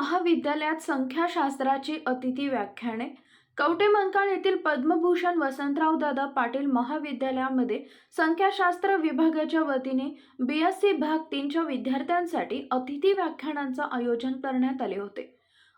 महाविद्यालयात संख्याशास्त्राची अतिथी व्याख्याने. कवठे मंकाळ येथील पद्मभूषण वसंतराव दादा पाटील महाविद्यालयामध्ये संख्याशास्त्र विभागाच्या वतीने BSc भाग 3च्या विद्यार्थ्यांसाठी अतिथी व्याख्यानांचे आयोजन करण्यात आले होते.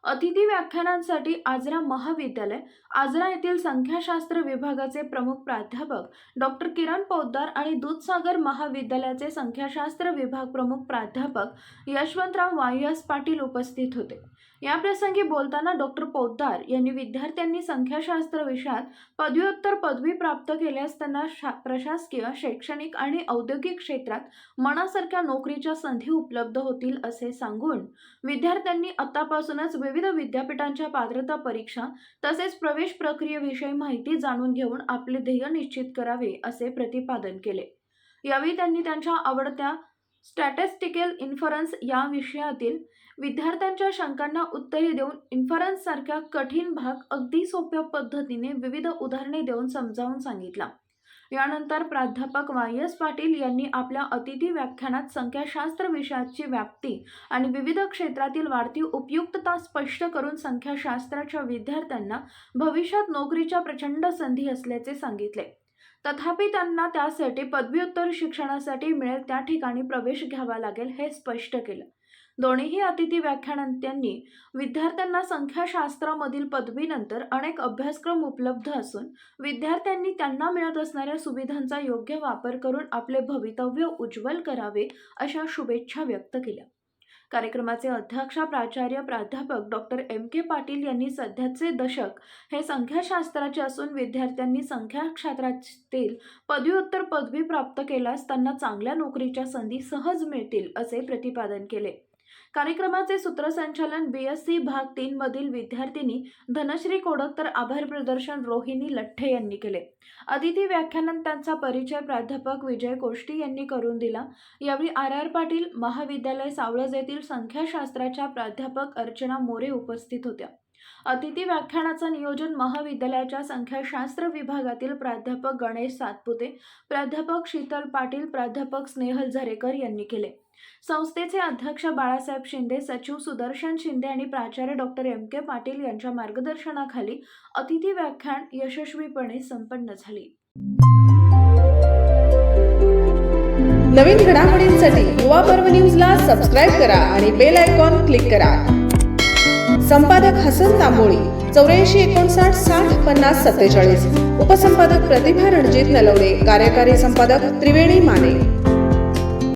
अतिथी व्याख्यानांसाठी आजरा महाविद्यालय आजरा येथील संख्याशास्त्र विभागाचे प्रमुख प्राध्यापक डॉक्टर किरण पोद्दार आणि दूधसागर महाविद्यालयाचे संख्याशास्त्र विभाग प्रमुख प्राध्यापक यशवंतराव वायस पाटील उपस्थित होते. या प्रसंगी बोलताना डॉक्टर पोद्दार यांनी विद्यार्थ्यांनी संख्याशास्त्र विषयात पदव्युत्तर पदवी प्राप्त केल्यास त्यांना प्रशासकीय, शैक्षणिक आणि औद्योगिक क्षेत्रात मनासारख्या नोकरीच्या संधी उपलब्ध होतील असे सांगून विद्यार्थ्यांनी आतापासूनच विविध विद्यापीठांच्या पात्रता परीक्षा तसेच प्रवेश प्रक्रियेविषयी माहिती जाणून घेऊन आपले ध्येय निश्चित करावे असे प्रतिपादन केले. यावेळी त्यांनी त्यांच्या आवडत्या स्टॅटिस्टिकल इन्फरन्स या विषयातील विद्यार्थ्यांच्या शंकांना उत्तरे देऊन इन्फरन्स सारख्या कठीण भाग अगदी सोप्या पद्धतीने विविध उदाहरणे देऊन समजावून सांगितला. यानंतर प्राध्यापक वायस पाटील यांनी आपल्या अतिथी व्याख्यानात संख्याशास्त्र विषयाची व्याप्ती आणि विविध क्षेत्रातील वाढती उपयुक्तता स्पष्ट करून संख्याशास्त्राच्या विद्यार्थ्यांना भविष्यात नोकरीच्या प्रचंड संधी असल्याचे सांगितले. तथापि त्यांना त्यासाठी पदव्युत्तर शिक्षणासाठी मिळेल त्या ठिकाणी प्रवेश घ्यावा लागेल हे स्पष्ट केलं. दोन्हीही अतिथी व्याख्यानांत्यांनी विद्यार्थ्यांना संख्याशास्त्रामधील पदवीनंतर अनेक अभ्यासक्रम उपलब्ध असून विद्यार्थ्यांनी त्यांना मिळत असणाऱ्या सुविधांचा योग्य वापर करून आपले भवितव्य उज्ज्वल करावे अशा शुभेच्छा व्यक्त केल्या. कार्यक्रमाचे अध्यक्ष प्राचार्य प्राध्यापक डॉक्टर MK पाटील यांनी सध्याचे दशक हे संख्याशास्त्राचे असून विद्यार्थ्यांनी संख्याशास्त्रातील पदव्युत्तर पदवी प्राप्त केल्यास त्यांना चांगल्या नोकरीच्या संधी सहज मिळतील असे प्रतिपादन केले. कार्यक्रमाचे सूत्रसंचालन BSc भाग 3 मधील विद्यार्थिनी धनश्री कोडक तर आभार प्रदर्शन रोहिणी लठ्ठे यांनी केले. अतिथी व्याख्यानात त्यांचा परिचय प्राध्यापक विजय कोष्टी यांनी करून दिला. यावेळी RR पाटील महाविद्यालय सावळज येथील संख्याशास्त्राच्या प्राध्यापक अर्चना मोरे उपस्थित होत्या. अतिथी व्याख्यानाचे नियोजन महाविद्यालयाच्या संख्याशास्त्र विभागातील प्राध्यापक गणेश सातपुते, प्राध्यापक शीतल पाटील, प्राध्यापक स्नेहल झरेकर यांनी केले. संस्थेचे अध्यक्ष बाळासाहेब शिंदे, सचिव सुदर्शन शिंदे आणि प्राचार्य डॉक्टर MK पाटील यांच्या मार्गदर्शनाखाली अतिथी व्याख्यान यशस्वीपणे संपन्न झाली. नवीन घडामोडींसाठी युवा पर्व न्यूजला सबस्क्राईब करा आणि बेल आयकॉन क्लिक करा. संपादक हसन तांबोळी 84 59 60 50 47. उपसंपादक प्रतिभा रणजित नलवडे. कार्यकारी संपादक त्रिवेणी माने.